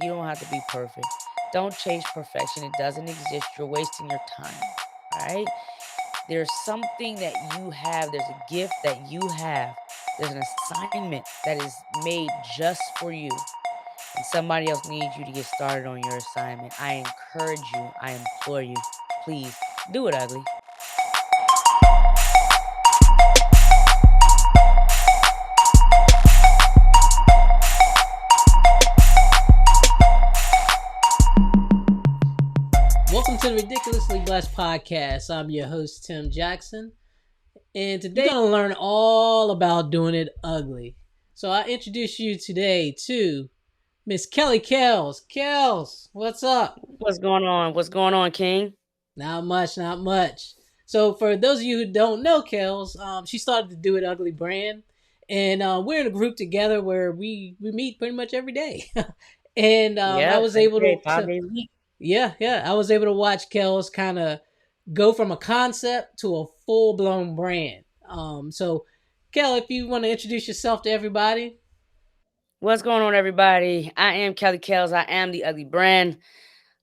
You don't have to be perfect. Don't chase perfection. It doesn't exist. You're wasting your time. All right? There's something that you have, there's a gift that you have. There's an assignment that is made just for you. And somebody else needs you to get started on your assignment. I encourage you, I implore you, please do it ugly. Welcome to the Ridiculously Blessed Podcast. I'm your host, Tim Jackson. And today we're going to learn all about doing it ugly. So I introduce you today to Miss Kelly Kells. Kells, what's up? What's going on? What's going on, King? Not much, not much. So for those of you who don't know Kells, she started the Do It Ugly brand. And we're in a group together where we meet pretty much every day. And I Yeah, was every able day, to 5 days a week. yeah, I was able to watch Kells kind of go from a concept to a full blown brand. So, Kel, if you want to introduce yourself to everybody. What's going on, everybody? I am Kelly Kells. I am the Ugly Brand.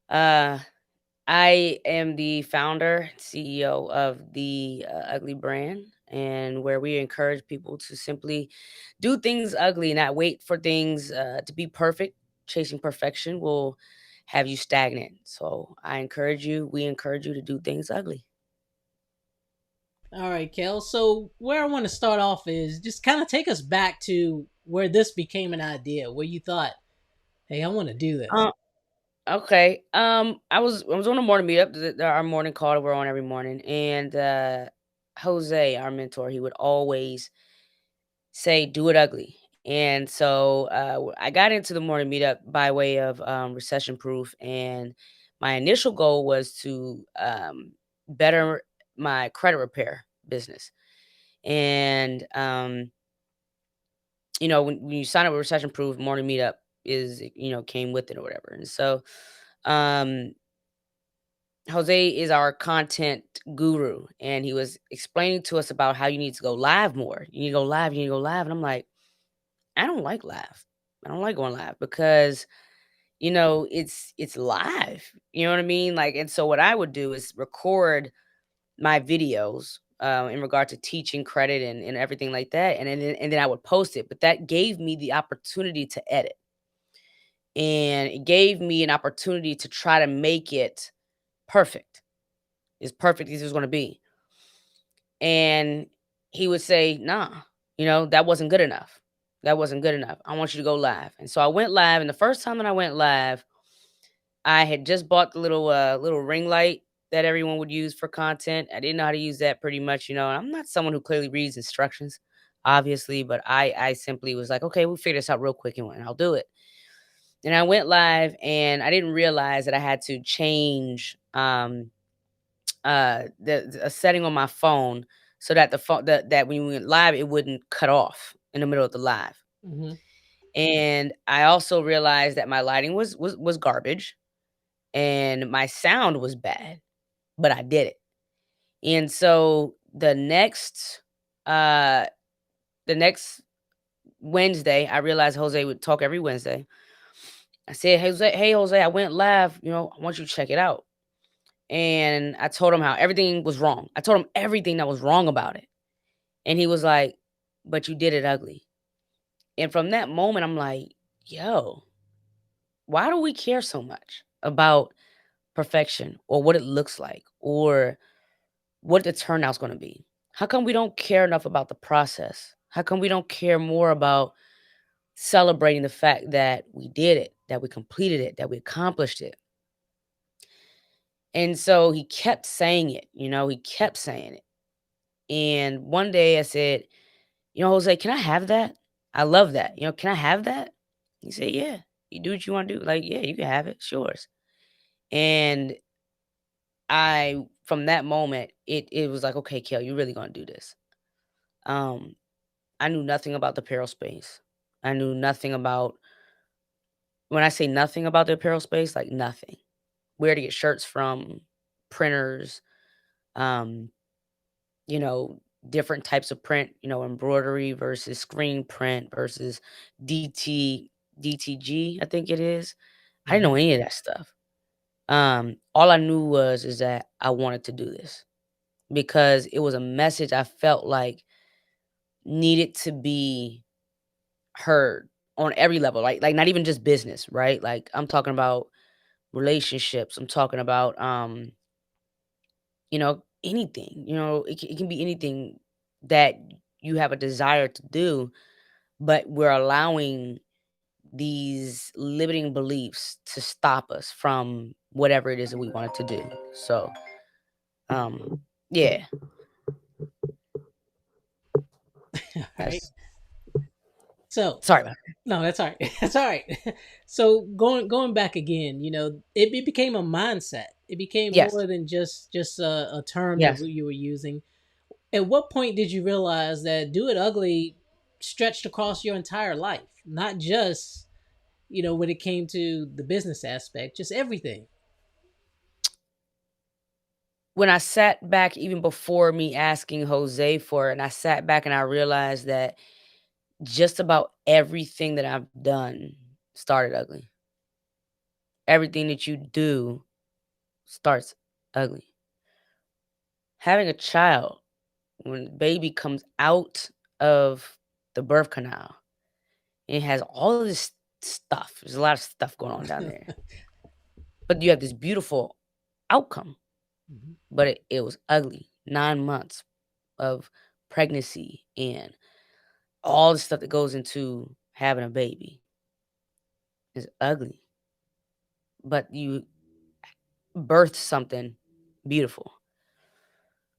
Uh, I am the founder, CEO of the Ugly Brand, and where we encourage people to simply do things ugly, not wait for things to be perfect. Chasing perfection will have you stagnant. So we encourage you to do things ugly. All right, Kel. So, where I want to start off is just kind of take us back to where this became an idea, where you thought, hey, I want to do this. Uh, okay. I was on a morning meetup, our morning call that we're on every morning, and Jose, our mentor, he would always say, "Do it ugly." And so I got into the morning meetup by way of recession proof, and my initial goal was to better my credit repair business. And when you sign up with recession proof, morning meetup is came with it or whatever. And so um, Jose is our content guru, and he was explaining to us about how you need to go live more. You need to go live. You need to go live, and I'm like, I don't like live. I don't like going live because, it's live. You know what I mean? Like, and so what I would do is record my videos in regard to teaching credit and everything like that, and then I would post it. But that gave me the opportunity to edit, and it gave me an opportunity to try to make it perfect, as perfect as it was going to be. And he would say, "Nah, that wasn't good enough. That wasn't good enough. I want you to go live." And so I went live, and the first time that I went live, I had just bought the little ring light that everyone would use for content. I didn't know how to use that pretty much, and I'm not someone who clearly reads instructions, obviously, but I simply was like, "Okay, we'll figure this out real quick and I'll do it." And I went live, and I didn't realize that I had to change a setting on my phone so that the phone that when we went live, it wouldn't cut off in the middle of the live. Mm-hmm. And I also realized that my lighting was garbage and my sound was bad, but I did it. And so uh the next Wednesday, I realized Jose would talk every Wednesday. I said, hey Jose, I went live, I want you to check it out. And I told him how everything was wrong. I told him everything that was wrong about it. And he was like, "But you did it ugly." And from that moment, I'm like, yo, why do we care so much about perfection or what it looks like or what the turnout's going to be? How come we don't care enough about the process? How come we don't care more about celebrating the fact that we did it, that we completed it, that we accomplished it? And so he kept saying it, he kept saying it. And one day I said, Jose, can I have that? I love that. Can I have that? He said, yeah, you do what you want to do. Like, yeah, you can have it. It's yours. And from that moment, it was like, okay, Kel, you really gonna do this. Um, I knew nothing about the apparel space. I knew nothing about, when I say nothing about the apparel space, like nothing. Where to get shirts from, printers, um, you know, different types of print, embroidery versus screen print versus DTG, I think it is. I didn't know Hmm. any of that stuff. All I knew was is that I wanted to do this because it was a message I felt like needed to be heard on every level, like not even just business, right? Like I'm talking about relationships. I'm talking about anything. It can be anything that you have a desire to do, but we're allowing these limiting beliefs to stop us from whatever it is that we wanted to do. So, yeah, All right. that's So sorry about that. no, that's all right. That's all right. So going back again, it became a mindset. It became Yes, more than just a term that yes. you were using. At what point did you realize that Do It Ugly stretched across your entire life, not just when it came to the business aspect, just everything? When I sat back, even before me asking Jose for it, and I sat back and I realized that just about everything that I've done started ugly. Everything that you do starts ugly. Having a child, when the baby comes out of the birth canal, it has all of this stuff. There's a lot of stuff going on down there. But you have this beautiful outcome, Mhm. but it was ugly. 9 months of pregnancy and all the stuff that goes into having a baby is ugly. But you birthed something beautiful.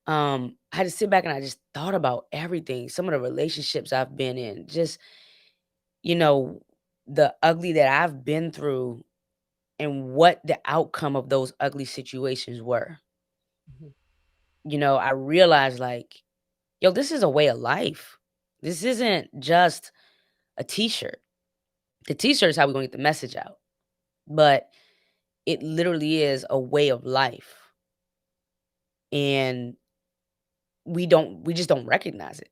I had to sit back and I just thought about everything, some of the relationships I've been in, just, you know, the ugly that I've been through and what the outcome of those ugly situations were. Mhm. I realized like, yo, this is a way of life. This isn't just a t-shirt. The t-shirt is how we're gonna get the message out. But it literally is a way of life. And we just don't recognize it.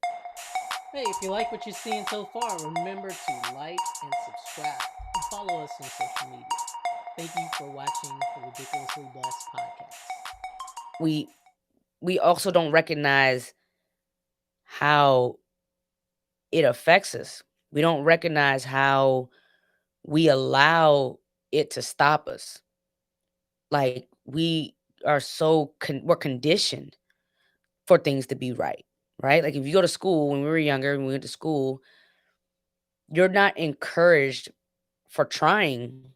Hey, if you like what you're seeing so far, remember to like and subscribe and follow us on social media. Thank you for watching the Ridiculously Blessed podcast. We we also don't recognize how it affects us. We don't recognize how we allow it to stop us. Like we are we're conditioned for things to be right, right? Like if you go to school when we were younger and we went to school, you're not encouraged for trying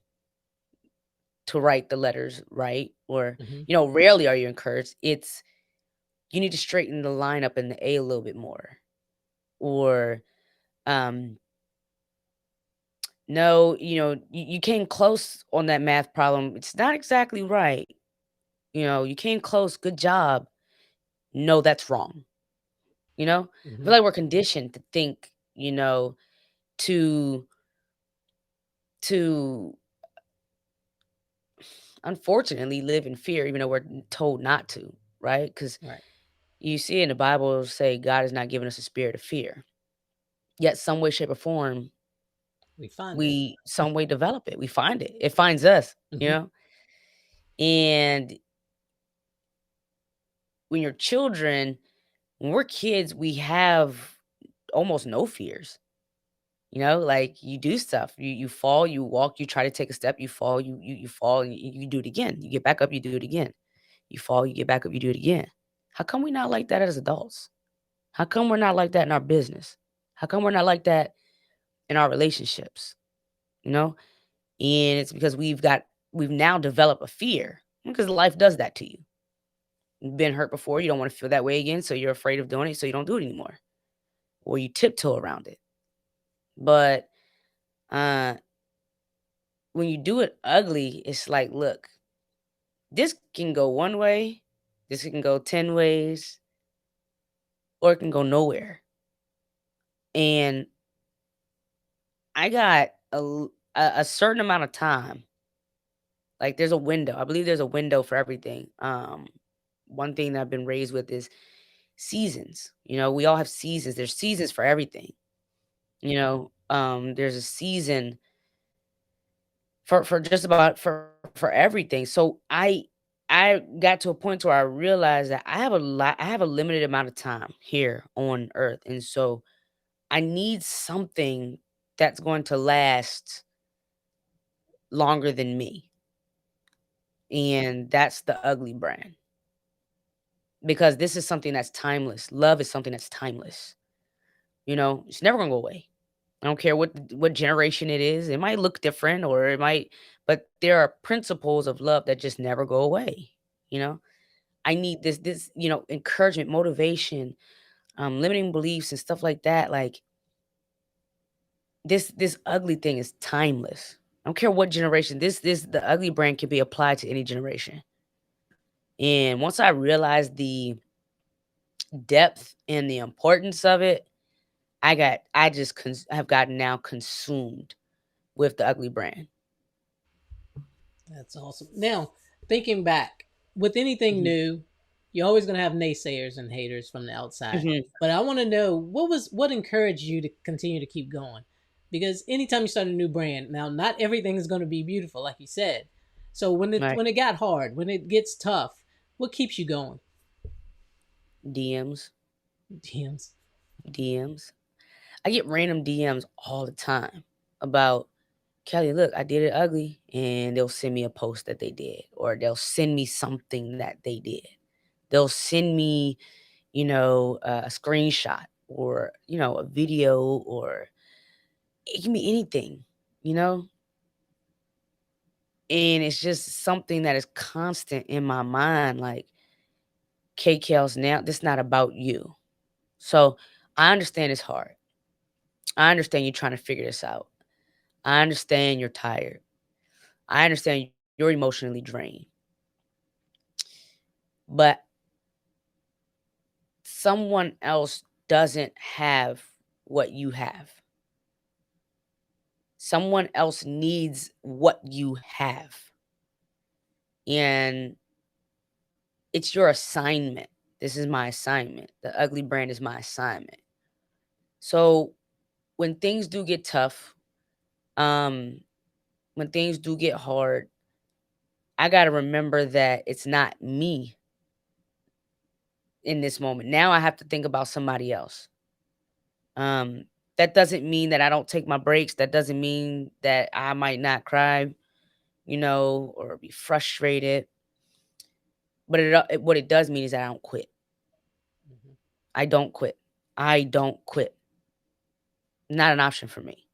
to write the letters right or Hmm. rarely are you encouraged. It's you need to straighten the line up in the A a little bit more or um no, you came close on that math problem. It's not exactly right. You came close. Good job. No, that's wrong. I Hmm. feel like we're conditioned to think, to to unfortunately live in fear, even though we're told not to, right? Because Right. you see in the Bible say God has not given us a spirit of fear. Yet some way, shape, or form, We find it. we some way develop it. We find it. It finds us, Hmm. And when you're children, when we're kids, we have almost no fears. Like you do stuff. You fall, you walk, you try to take a step, you fall, you fall, and you do it again. You get back up, you do it again. You fall, you get back up, you do it again. How come we not like that as adults? How come we're not like that in our business? How come we're not like that in our relationships? You know? And it's because we've now developed a fear because life does that to you. You've been hurt before, you don't want to feel that way again, so you're afraid of doing it, so you don't do it anymore. Or you tiptoe around it. But uh when you do it ugly, it's like, look, this can go one way, this can go 10 ways, or it can go nowhere. And I got a certain amount of time. Like there's a window. I believe there's a window for everything. One thing that I've been raised with is seasons. We all have seasons. There's seasons for everything. There's a season for just about for everything. So I got to a point where I realized that I have a limited amount of time here on earth. And so I need something that's going to last longer than me. And that's the Ugly brand. Because this is something that's timeless. Love is something that's timeless. It's never gonna go away. I don't care what generation it is. It might look different or it might, but there are principles of love that just never go away. You know? I need this encouragement, motivation, limiting beliefs and stuff like that. Like this ugly thing is timeless. I don't care what generation. This the ugly brand can be applied to any generation. And once I realized the depth and the importance of it, have gotten now consumed with the ugly brand. That's awesome. Now, thinking back, with anything Mhm. new, you're always going to have naysayers and haters from the outside. Mhm. But I want to know what encouraged you to continue to keep going? Because anytime you start a new brand, now not everything is going to be beautiful, like you said. So Right. when it got hard, when it gets tough, what keeps you going? DMs, DMs. DMs. I get random DMs all the time about, Kelly, look, I did it ugly, and they'll send me a post that they did, or they'll send me something that they did. They'll send me, a screenshot or a video, or it can be anything, you know. And it's just something that is constant in my mind. Like, KKL's now, this not about you. So I understand it's hard. I understand you're trying to figure this out. I understand you're tired. I understand you're emotionally drained. But someone else doesn't have what you have. Someone else needs what you have. And it's your assignment. This is my assignment. The ugly brand is my assignment. So when things do get tough, um, when things do get hard, I got to remember that it's not me in this moment. Now I have to think about somebody else. Um, that doesn't mean that I don't take my breaks. That doesn't mean that I might not cry, or be frustrated. But what it does mean is that I don't quit. Mhm. I don't quit. I don't quit. Not an option for me.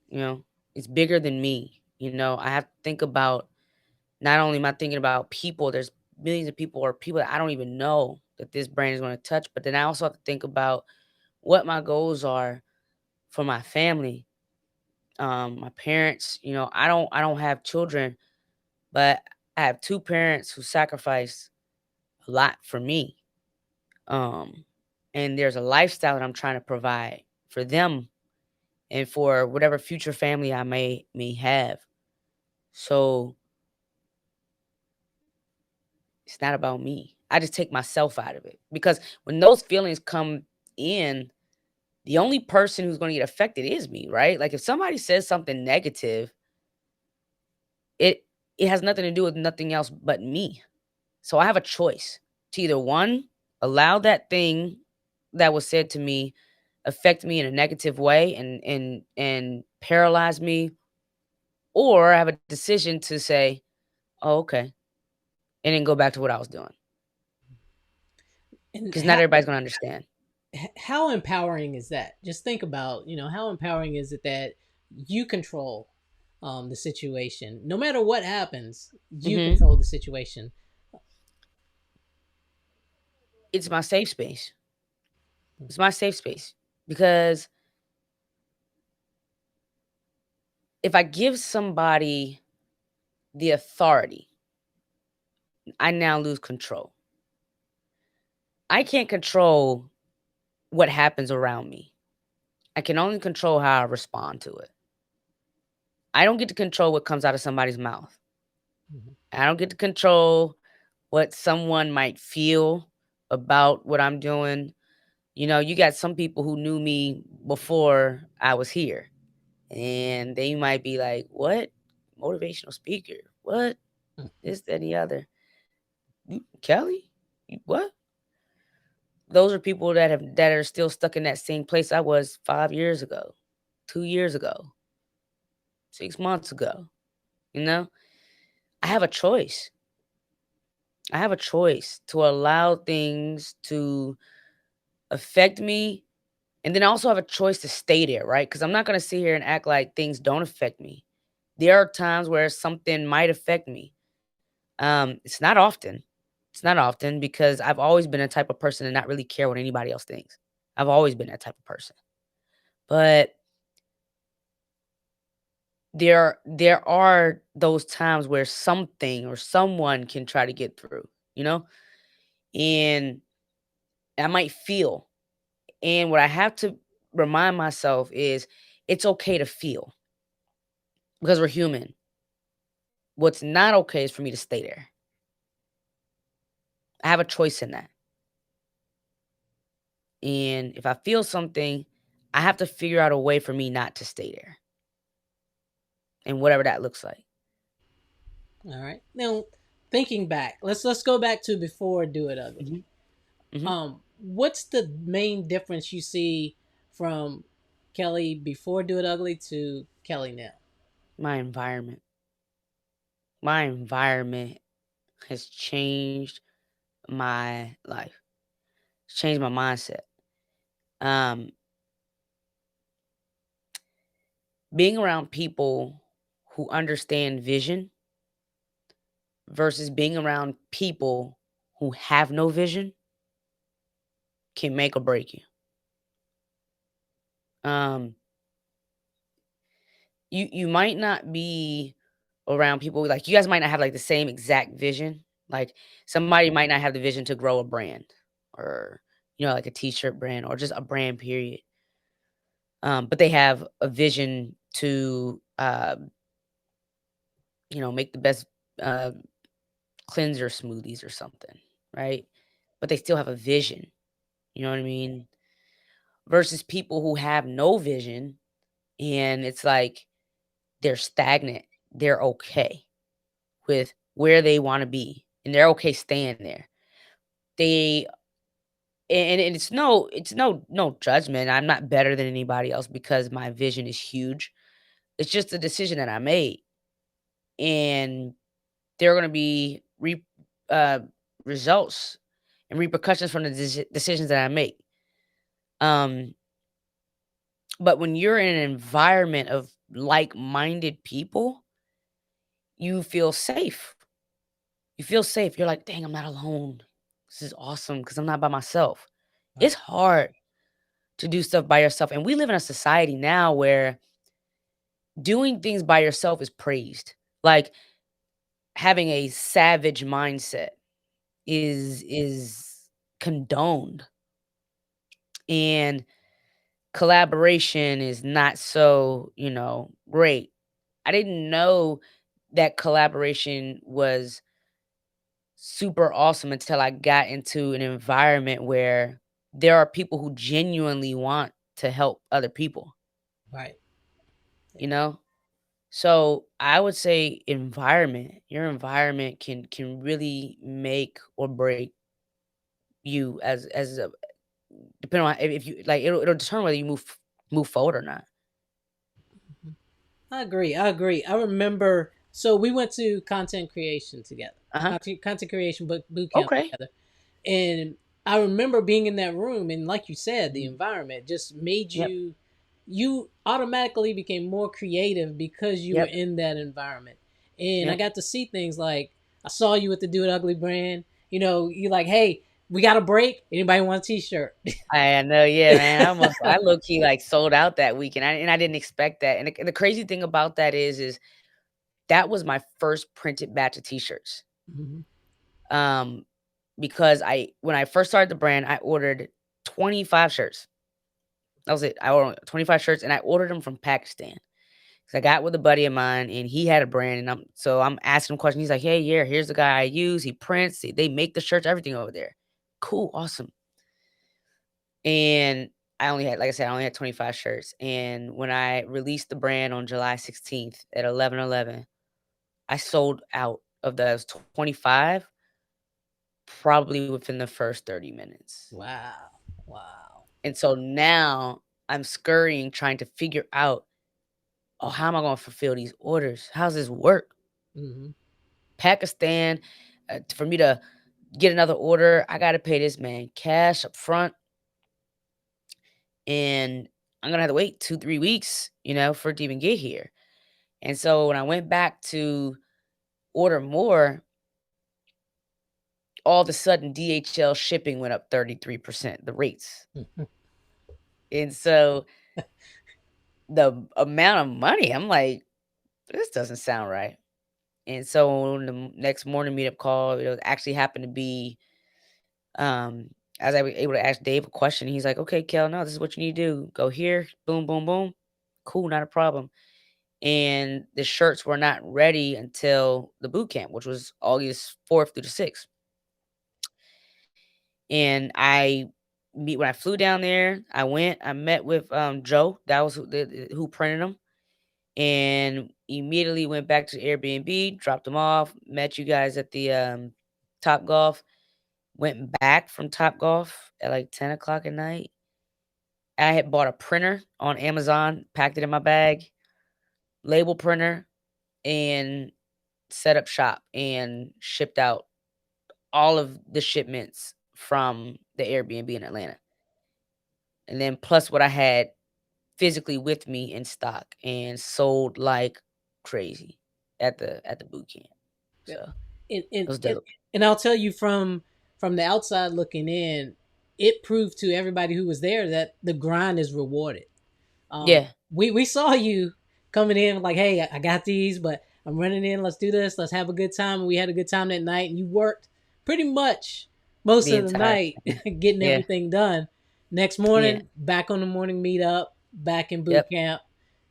You know, it's bigger than me. I have to think about, not only am I thinking about people, there's millions of people or people that I don't even know that this brand is going to touch, but then I also have to think about what my goals are for my family, my parents. I don't have children, but I have two parents who sacrificed a lot for me. Um, and there's a lifestyle that I'm trying to provide for them and for whatever future family I may have. So it's not about me. I just take myself out of it, because when those feelings come in, the only person who's going to get affected is me, right? Like if somebody says something negative, it it has nothing to do with nothing else but me. So I have a choice to either, one, allow that thing that was said to me affect me in a negative way and paralyze me, or I have a decision to say, "Oh, okay," and then go back to what I was doing. And Because not everybody's gonna understand. how empowering is that? Just think about, how empowering is it that you control the situation? No matter what happens, you Mhm. control the situation. It's my safe space. It's my safe space, because if I give somebody the authority, I now lose control. I can't control what happens around me. I can only control how I respond to it. I don't get to control what comes out of somebody's mouth. Mhm. I don't get to control what someone might feel about what I'm doing. You got some people who knew me before I was here. And they might be like, "What? Motivational speaker? What? This, that, and the other. Kelly? What?" Those are people that are still stuck in that same place I was 5 years ago, 2 years ago, 6 months ago, you know? I have a choice. I have a choice to allow things to affect me, and then I also have a choice to stay there, right? Because 'Cause I'm not gonna sit here and act like things don't affect me. There are times where something might affect me. It's not often. It's not often because I've always been a type of person to not really care what anybody else thinks. I've always been that type of person. But there are those times where something or someone can try to get through, you know? And I might feel. And what I have to remind myself is it's okay to feel because we're human. What's not okay is for me to stay there. I have a choice in that. And if I feel something, I have to figure out a way for me not to stay there. And whatever that looks like. All right. Now, thinking back, let's go back to before Do It Ugly. Mhm. Mhm. What's the main difference you see from Kelly before Do It Ugly to Kelly now? My environment. My environment has changed my life. It's changed my mindset. Um, Being around people who understand vision versus being around people who have no vision can make or break you. Um, you might not be around people like you guys might not have like the same exact vision. Like somebody might not have the vision to grow a brand or like a t-shirt brand or just a brand period. But they have a vision to make the best uh cleanser smoothies or something, right? But they still have a vision, you know what I mean? Versus people who have no vision and it's like they're stagnant. They're okay with where they want to be and they're okay staying there. They and it's no judgment. I'm not better than anybody else because my vision is huge. It's just a decision that I made. And there are going to be uh results and repercussions from the decisions that I make. Um but when you're in an environment of like-minded people, you feel safe. You feel safe. You're like, "Dang, I'm not alone. This is awesome because I'm not by myself." It's Right. hard to do stuff by yourself, and we live in a society now where doing things by yourself is praised. Like, having a savage mindset is condoned, and collaboration is not so, great. I didn't know that collaboration was super awesome until I got into an environment where there are people who genuinely want to help other people, Right. you know? So I would say environment. Your environment can really make or break you as a depending on if you like it'll determine whether you move forward or not. Mhm. I agree. I agree. I remember. So we went to content creation together, Uh-huh. content creation boot camp Okay. together, and I remember being in that room, and like you said, the Mhm. environment just made Yep. you. You automatically became more creative because you were Yep. in that environment, and I Yep. got to see things like I saw you with the Do It Ugly brand. You know, you like, hey, we got a break. Anybody want a T-shirt? I know, yeah, man. I low key like sold out that weekend, and I didn't expect that. And the crazy thing about that is that was my first printed batch of t-shirts. Mhm. Um, because when I first started the brand, I ordered 25 shirts. That was it. I ordered 25 shirts, and I ordered them from Pakistan. 'Cause I got with a buddy of mine, and he had a brand, and I'm asking him questions. He's like, "Hey, yeah, here's the guy I use. He prints. They make the shirts, everything over there. Cool, awesome." And I only had, like I said, I only had 25 shirts, and when I released the brand on July 16th at 11:11, I sold out of those 25 probably within the first 30 minutes. Wow. Wow. And so now I'm scurrying trying to figure out, "Oh, how am I gonna fulfill these orders? How's this work?" Hmm. Pakistan, for me to get another order, I gotta pay this man cash up front, and I'm gonna have to wait 2, 3 weeks, for it to even get here. And so when I went back to order more, all of a sudden DHL shipping went up 33%, the rates. And so the amount of money, I'm like, this doesn't sound right. And so on the next morning meetup call, it actually happened to be, um, as I was able to ask Dave a question. He's like, "Okay, Kel, no, this is what you need to do. Go here, boom, boom, boom. Cool, not a problem." And the shirts were not ready until the boot camp, which was August 4th through the 6th. And when I flew down there, I met with Joe, that was who printed them, and immediately went back to the Airbnb, dropped them off, met you guys at the Top Golf, went back from Top Golf at like 10 o'clock at night. I had bought a printer on Amazon, packed it in my bag, label printer, and set up shop and shipped out all of the shipments from the Airbnb in Atlanta. And then plus what I had physically with me in stock and sold like crazy at the boot camp. Yep. So And, it and was and dope. and I'll tell you from the outside looking in, it proved to everybody who was there that the grind is rewarded. Yeah, We saw you coming in like, hey, I got these, but I'm running in. Let's do this. Let's have a good time. And we had a good time that night. And you worked pretty much most the of the entire night time. getting Yeah, everything done. Next yeah. morning, back on the morning meetup, back in boot Yep, camp,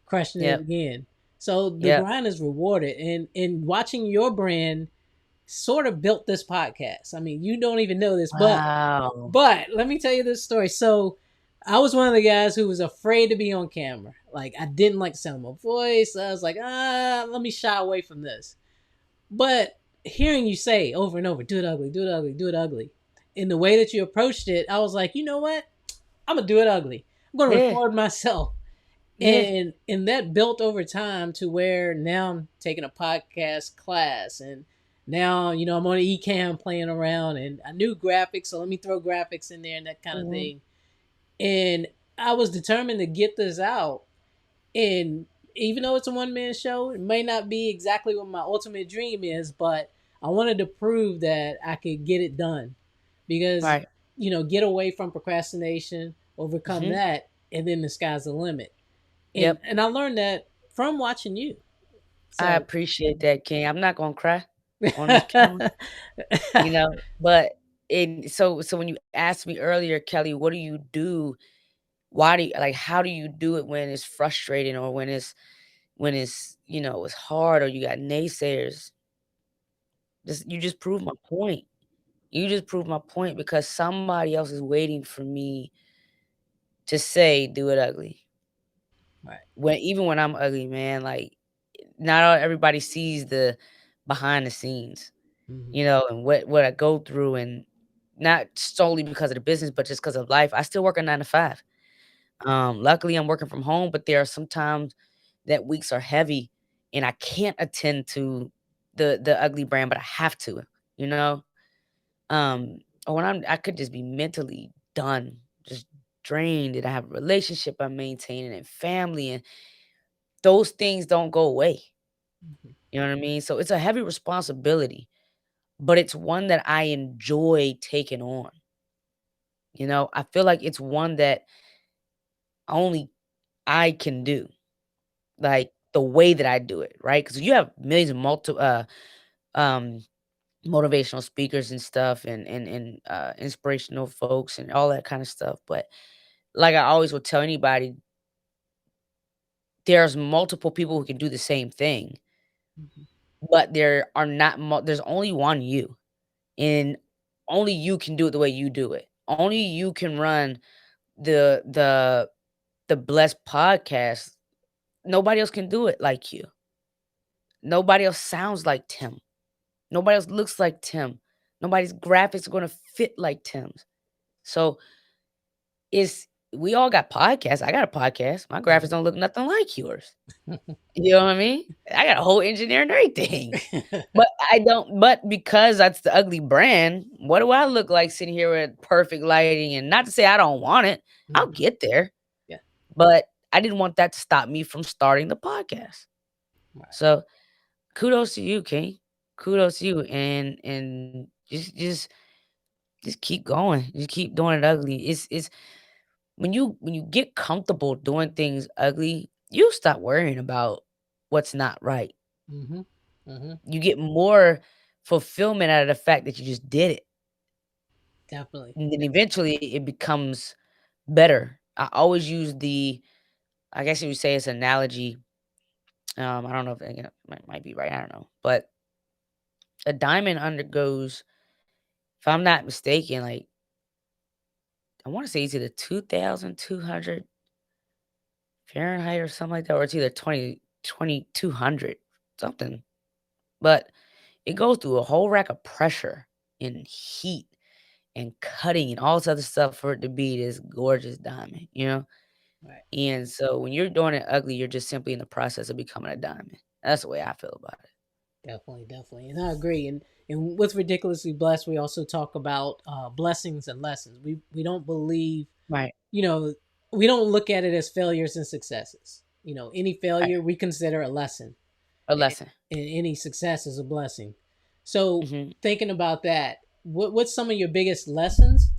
crushing it yep, again. So the yep. grind is rewarded, and watching your brand sort of built this podcast. I mean, you don't even know this, but Wow. let me tell you this story. So I was one of the guys who was afraid to be on camera. Like I didn't like the sound of my voice. I was like, let me shy away from this. But hearing you say over and over, do it ugly, do it ugly, do it ugly, in the way that you approached it, I was like, you know what? I'm gonna do it ugly. I'm gonna Yeah, record myself. yeah. And that built over time to where now I'm taking a podcast class, and now I'm on Ecamm playing around, and I knew graphics, so let me throw graphics in there and that kind of Mhm. thing. And I was determined to get this out. And even though it's a one man show, it may not be exactly what my ultimate dream is, but I wanted to prove that I could get it done. Because, Right. get away from procrastination, overcome Mhm. that, and then the sky's the limit. And Yep. and I learned that from watching you. I So appreciate that, King. I'm not gonna cry on this camera, but so when you asked me earlier, Kelly, what do you do? Why do you like, how do you do it when it's frustrating or when it's hard or you got naysayers? You just proved my point. You just proved my point because somebody else is waiting for me to say, "Do it ugly." right. Even when I'm ugly, man, like, not all everybody sees the behind the scenes, Hmm. and what I go through, and not solely because of the business, but just because of life. I still work a 9 to 5. Luckily, I'm working from home, but there are some times that weeks are heavy, and I can't attend to the ugly brand, but I have to, you know? Or when I could just be mentally done, just drained, and I have a relationship I'm maintaining and family, and those things don't go away. You know what I mean? So it's a heavy responsibility, but it's one that I enjoy taking on. I feel like it's one that only I can do, like the way that I do it, right? Because you have millions of um, motivational speakers and stuff, and inspirational folks and all that kind of stuff. But like I always would tell anybody, there's multiple people who can do the same thing, but there are not. There's only one you, and only you can do it the way you do it. Only you can run the the the Blessed podcast, nobody else can do it like you. Nobody else sounds like Tim. Nobody else looks like Tim. Nobody's graphics are gonna fit like Tim's. So it's we all got podcasts. I got a podcast. My graphics Mhm. don't look nothing like yours. You know what I mean? I got a whole engineer and everything. But I don't but because that's the ugly brand, what do I look like sitting here with perfect lighting? And not to say I don't want it. I'll Mhm. get there. Yeah. But I didn't want that to stop me from starting the podcast. Right. So kudos to you, King. Kudos to you. And just keep going. Just keep doing it ugly. It's when you get comfortable doing things ugly, you stop worrying about what's not right. Mhm. Mhm. You get more fulfillment out of the fact that you just did it. Definitely. And then eventually it becomes better. I always use I guess you would say it's an analogy. I don't know if it might be right. I don't know. But a diamond undergoes, if I'm not mistaken, like I want to say it's either 2,200 Fahrenheit or something like that, or it's either 2,200 something. But it goes through a whole rack of pressure and heat and cutting and all this other stuff for it to be this gorgeous diamond, you know? Right. And so when you're doing it ugly, you're just simply in the process of becoming a diamond. That's the way I feel about it. Definitely, definitely, and I agree. And with ridiculously blessed, we also talk about blessings and lessons. We don't believe, Right. you know, we don't look at it as failures and successes. Any Right. failure we consider a lesson, A and lesson. any success is a blessing. So Mhm. thinking about that, what's some of your biggest lessons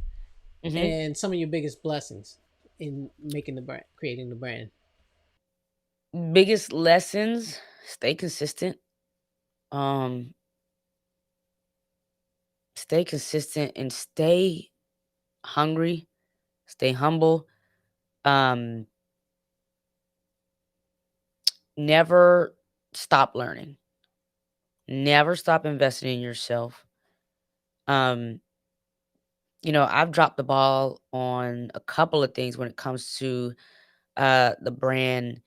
Mhm. and some of your biggest blessings in making the brand, creating the brand? Biggest lessons, stay consistent. Um Stay consistent and stay hungry, stay humble. Um Never stop learning. Never stop investing in yourself. Um I've dropped the ball on a couple of things when it comes to the brand,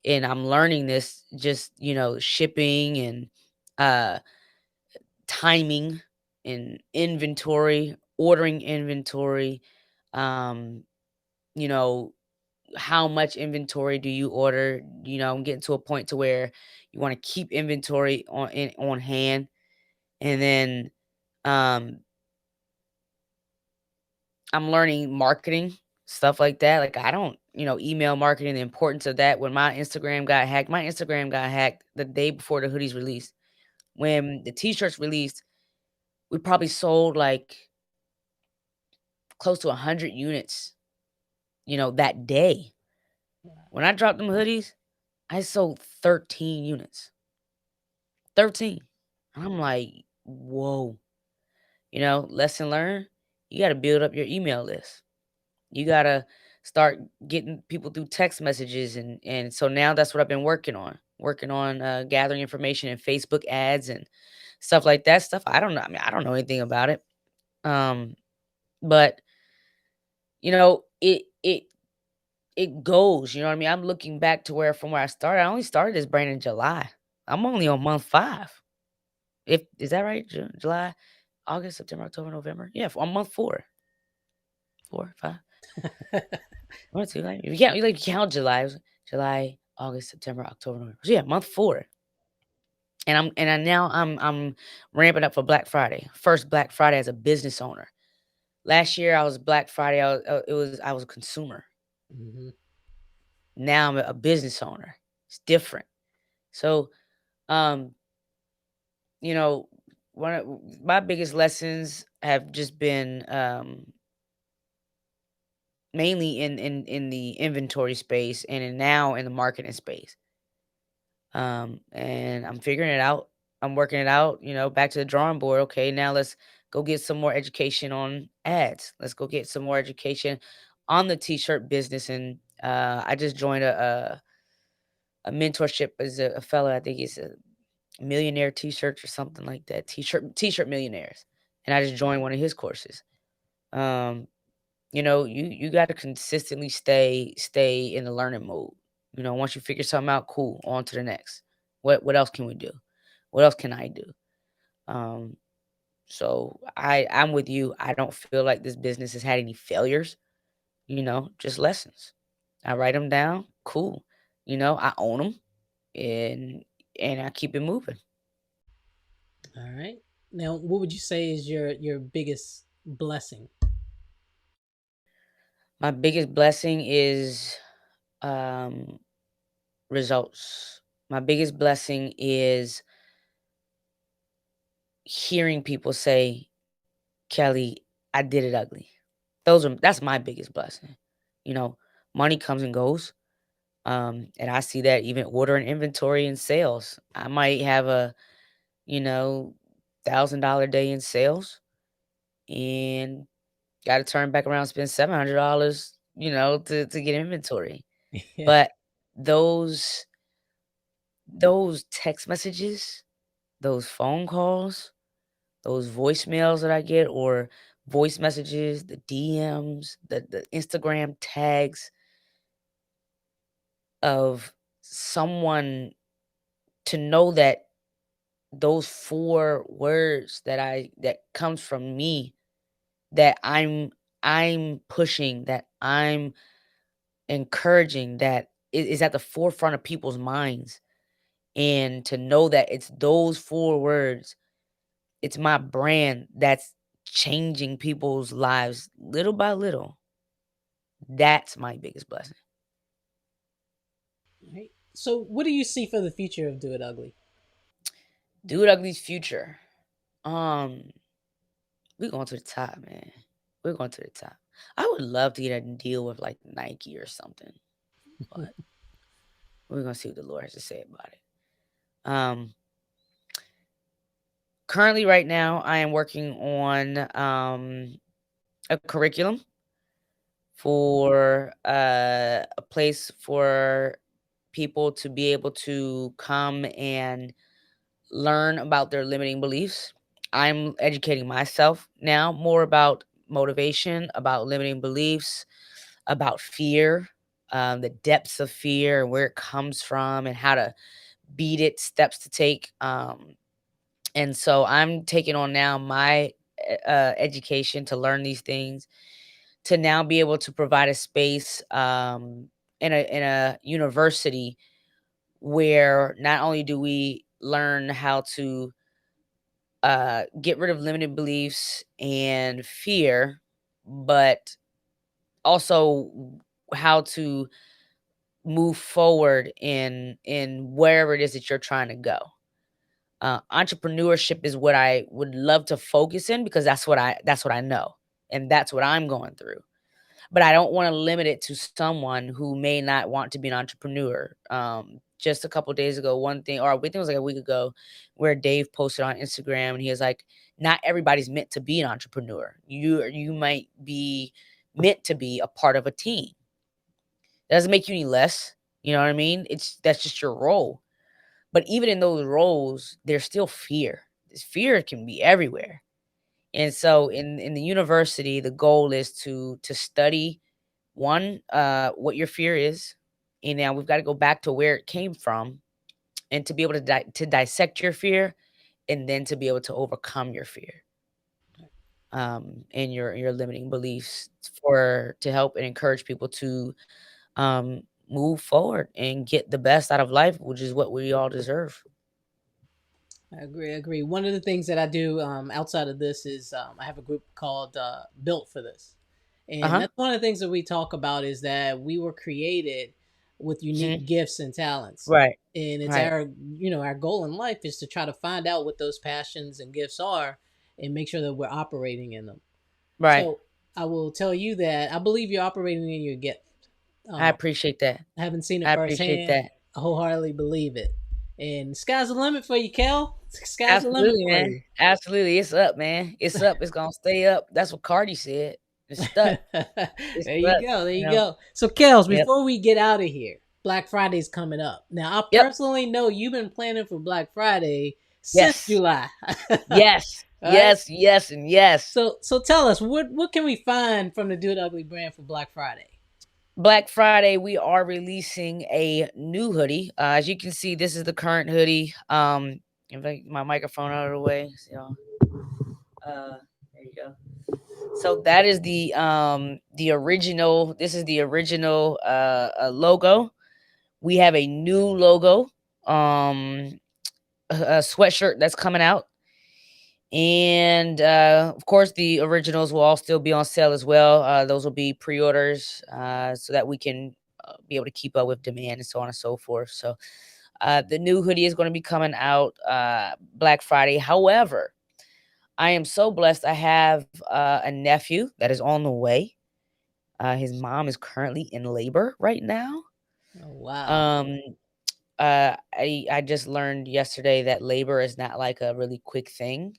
and I'm learning this just, shipping and uh timing and inventory, ordering inventory, um, you know, how much inventory do you order? I'm getting to a point to where you want to keep inventory on hand, and then um I'm learning marketing, stuff like that. Like I don't, email marketing, the importance of that. When my Instagram got hacked the day before the hoodies released. When the t-shirts released, we probably sold like close to 100 units, that day. When I dropped them hoodies, I sold 13 units. 13. I'm like, whoa. Lesson learned. You got to build up your email list. You gotta start getting people through text messages, and so now that's what I've been working on gathering information in Facebook ads and stuff like that. Stuff I don't know. I mean, I don't know anything about it. But it goes. You know what I mean? I'm looking back to where I started. I only started this brand in July. I'm only on month 5. If is that right? July, August, September, October, November. Yeah, on month 4, 4, 5. 1 or 2, like, if you count July, it was July, August, September, October, November. So, yeah, month 4. And I'm ramping up for Black Friday. First Black Friday as a business owner. Last year, I was Black Friday, I was a consumer. Hmm. Now I'm a business owner. It's different. So, um, you know, one of my biggest lessons have just been, mainly in the inventory space and now in the marketing space. And I'm figuring it out. I'm working it out, back to the drawing board. Okay, now let's go get some more education on ads. Let's go get some more education on the t-shirt business. And I just joined a mentorship as a fellow. I think he's a millionaire t-shirts or something like that. T-shirt millionaires. And I just joined one of his courses. Um, You got to consistently stay in the learning mode. Once you figure something out, cool, on to the next. What else can we do? What else can I do? Um, so I'm with you. I don't feel like this business has had any failures. Just lessons. I write them down. Cool. I own them, and I keep it moving. All right. Now, what would you say is your biggest blessing? My biggest blessing is um results. My biggest blessing is hearing people say, "Kelly, I did it ugly." That's my biggest blessing. You know, Money comes and goes. And I see that even ordering inventory and sales. I might have a, you know, $1,000 day in sales and got to turn back around and spend $700, to get inventory. Yeah. But those those text messages, those phone calls, those voicemails that I get, or voice messages, the DMs, the Instagram tags of someone, to know that those 4 words that comes from me, that I'm pushing, that I'm encouraging, that is at the forefront of people's minds, and to know that it's those 4 words, it's my brand that's changing people's lives little by little. That's my biggest blessing. All right. So, what do you see for the future of Do It Ugly? Dude Ugly's future. Um, we're going to the top, man. We're going to the top. I would love to get a deal with like Nike or something, but we're gonna see what the Lord has to say about it. Um, Currently, right now, I am working on a curriculum for a place for people to be able to come and learn about their limiting beliefs. I'm educating myself now more about motivation, about limiting beliefs, about fear, the depths of fear, where it comes from, and how to beat it, steps to take. And so I'm taking on now my education to learn these things, to now be able to provide a space in a university where not only do we learn how to get rid of limited beliefs and fear, but also how to move forward in wherever it is that you're trying to go. Entrepreneurship is what I would love to focus in, because that's what I know, and that's what I'm going through. But I don't want to limit it to someone who may not want to be an entrepreneur. Just a couple days ago, one thing, or I think it was like a week ago, where Dave posted on Instagram, and he was like, "Not everybody's meant to be an entrepreneur. You might be meant to be a part of a team. That doesn't make you any less. You know what I mean? That's just your role." But even in those roles, there's still fear. This fear can be everywhere. And so in the university, the goal is to study, one, what your fear is, and now we've got to go back to where it came from, and to be able to dissect your fear, and then to be able to overcome your fear, and your limiting beliefs, for to help and encourage people to move forward and get the best out of life, which is what we all deserve. I agree. I agree. One of the things that I do outside of this is I have a group called Built for This, Uh and huh. that's one of the things that we talk about is that we were created with Hmm. unique gifts and talents, Right. and it's Right. our goal in life is to try to find out what those passions and gifts are, and make sure that we're operating in them. Right. So I will tell you that I believe you're operating in your gift. I Um, appreciate that. I haven't seen it I appreciate firsthand. that. I wholeheartedly believe it. And sky's the limit for you, Kel. Sky's the limit Absolutely, for man. you. Absolutely. It's up, man. It's up. It's gonna stay up. That's what Cardi said. It's stuck. It's There you stuck. go. There You you know. go. So, Kels, Yep. before we get out of here, Black Friday's coming up. Now, I Yep. personally know you've been planning for Black Friday since Yes. July. Yes. All right. Yes. Yes. And yes. So tell us what can we find from the Do It Ugly brand for Black Friday? Black Friday, we are releasing a new hoodie. As you can see, this is the current hoodie. If I get my microphone out of the way, so there you go. So that is the original. This is the original logo. We have a new logo, a sweatshirt that's coming out, and of course the originals will all still be on sale as well. Those will be pre-orders, so that we can be able to keep up with demand and so on and so forth. So the new hoodie is going to be coming out Black Friday. However, I am so blessed. I have a nephew that is on the way. His mom is currently in labor right now. Oh wow. Um, I just learned yesterday that labor is not like a really quick thing.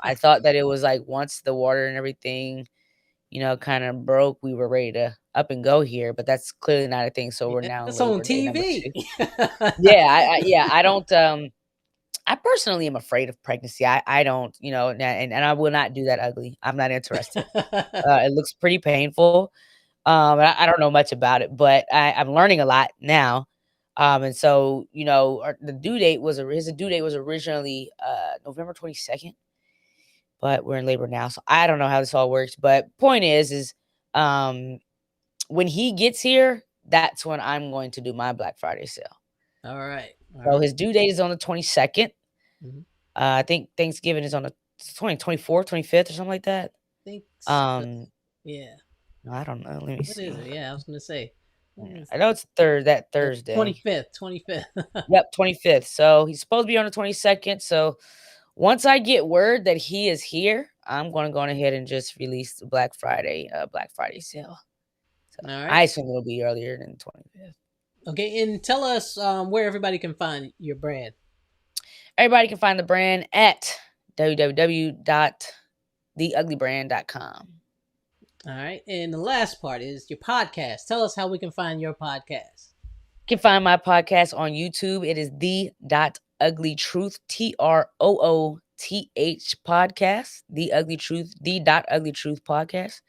I thought that it was like once the water and everything, kind of broke, we were ready to up and go here, but that's clearly not a thing. So we're Yeah, now in it's on labor day number TV. 2. Yeah, I don't. I personally am afraid of pregnancy. I don't, and I will not do that ugly. I'm not interested. It looks pretty painful. I don't know much about it, but I'm learning a lot now. And so, the due date was his due date was originally November 22nd, but we're in labor now, so I don't know how this all works. But point is um, when he gets here, that's when I'm going to do my Black Friday sale. All right. All So right. his due date is on the 22nd. Mhm. I think Thanksgiving is on the 24th, 25th, or something like that. Think so. Um, Yeah. no, I don't know. Let me What is see. it? Yeah, I was gonna say. Yeah, I know it's that Thursday. 25th. 25th. Yep, 25th. So he's supposed to be on the 22nd. So once I get word that he is here, I'm going to go on ahead and just release the Black Friday sale. So All right. I assume it'll be earlier than the 25th. Okay, and tell us where everybody can find your brand. Everybody can find the brand at www.the.uglybrand.com. All right, and the last part is your podcast. Tell us how we can find your podcast. You can find my podcast on YouTube. It is the.uglytruth, TROOTH podcast, the ugly truth, the.uglytruth podcast.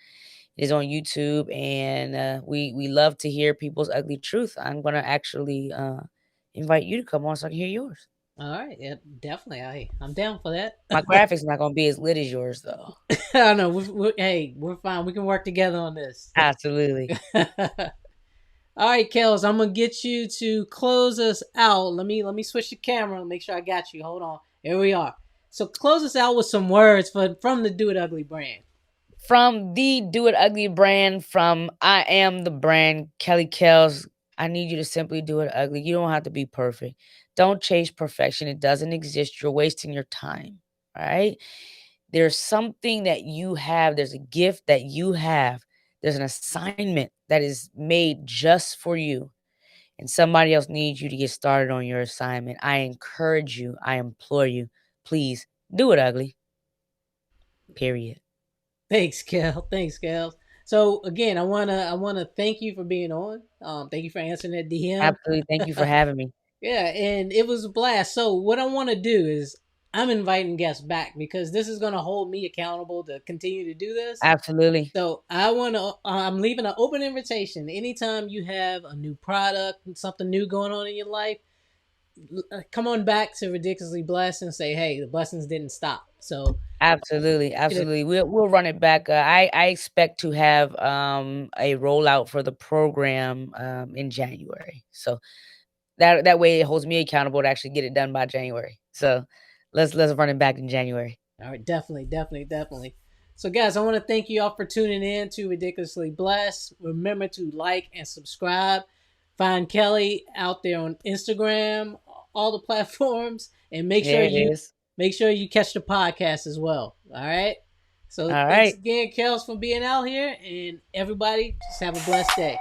It is on YouTube, and we love to hear people's ugly truth. I'm gonna actually invite you to come on so I can hear yours. All right, yeah, definitely. I'm down for that. My graphics not gonna be as lit as yours though. I know. Hey, we're fine. We can work together on this. Absolutely. All right, Kels, I'm gonna get you to close us out. Let me switch the camera and make sure I got you. Hold on. Here we are. So close us out with some words from the Do It Ugly brand. From the Do It Ugly brand, from I am the brand, Kelly Kells, I need you to simply do it ugly. You don't have to be perfect. Don't chase perfection. It doesn't exist. You're wasting your time. All right. There's something that you have, there's a gift that you have, there's an assignment that is made just for you, and somebody else needs you to get started on your assignment. I encourage you, I implore you, please do it ugly. Period. Thanks, Kel. Thanks, Kel. So again, I wanna thank you for being on. Thank you for answering that DM. Absolutely. Thank you for having me. Yeah, and it was a blast. So what I want to do is I'm inviting guests back because this is gonna hold me accountable to continue to do this. Absolutely. So I want to. I'm leaving an open invitation. Anytime you have a new product, something new going on in your life, come on back to Ridiculously Blessed and say, "Hey, the blessings didn't stop." So, Absolutely, you know, absolutely. We'll run it back. I expect to have a rollout for the program in January. So that way it holds me accountable to actually get it done by January. So let's run it back in January. all right, definitely, definitely, definitely. So, guys, I want to thank you all for tuning in to Ridiculously Blessed. Remember to like and subscribe. Find Kelly out there on Instagram, all the platforms, and There it is. make sure you catch the podcast as well. All right. So All thanks right. again, Kels, for being out here, and everybody just have a blessed day.